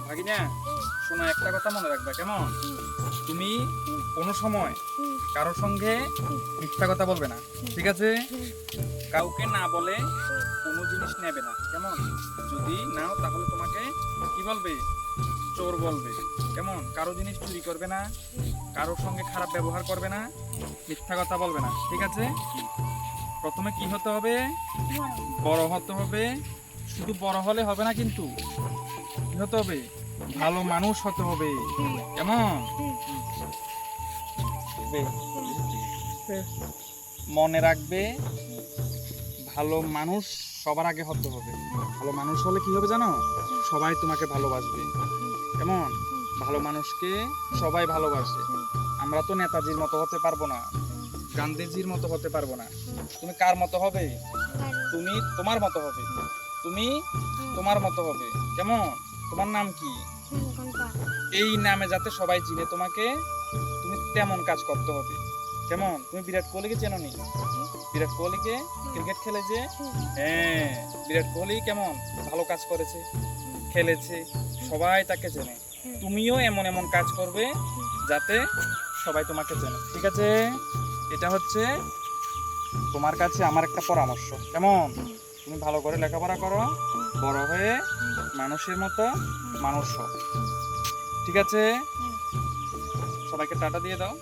ভাগিনা, শোনো, একটা কথা মনে রাখবা, কেমন? তুমি কোনো সময় কারোর সঙ্গে মিথ্যা কথা বলবে না, ঠিক আছে? কাউকে না বলে কোনো জিনিস নেবে না, কেমন? যদি নাও তাহলে তোমাকে কি বলবে? চোর বলবে, কেমন? কারো জিনিস চুরি করবে না, কারোর সঙ্গে খারাপ ব্যবহার করবে না, মিথ্যা কথা বলবে না, ঠিক আছে? প্রথমে কি হতে হবে? বড় হতে হবে। শুধু বড় হলে হবে না, কিন্তু কি হতে হবে? ভালো মানুষ হতে হবে, কেমন? মনে রাখবে, ভালো মানুষ সবার আগে হতে হবে। ভালো মানুষ হলে কি হবে জানো? সবাই তোমাকে ভালোবাসবে, কেমন? ভালো মানুষকে সবাই ভালোবাসে। আমরা তো নেতাজির মতো হতে পারবো না, গান্ধীজির মতো হতে পারবো না। তুমি কার মতো হবে? তুমি তোমার মতো হবে। তুমি তোমার মতো হবে, কেমন? তোমার নাম কি? এই নামে যাতে সবাই চিনে তোমাকে, তুমি তেমন কাজ করতে হবে, কেমন? তুমি বিরাট কোহলিকে চেনো নি? বিরাট কোহলিকে, ক্রিকেট খেলে যে, হ্যাঁ, বিরাট কোহলি কেমন ভালো কাজ করেছে, খেলেছে, সবাই তাকে চেনে। তুমিও এমন এমন কাজ করবে যাতে সবাই তোমাকে চেনে, ঠিক আছে? এটা হচ্ছে তোমার কাছে আমার একটা পরামর্শ, কেমন? তুমি ভালো করে লেখাপড়া করো, বড় হয়ে মানুষের মতো মানুষ হও, ঠিক আছে? সবাইকে টাটা দিয়ে দাও।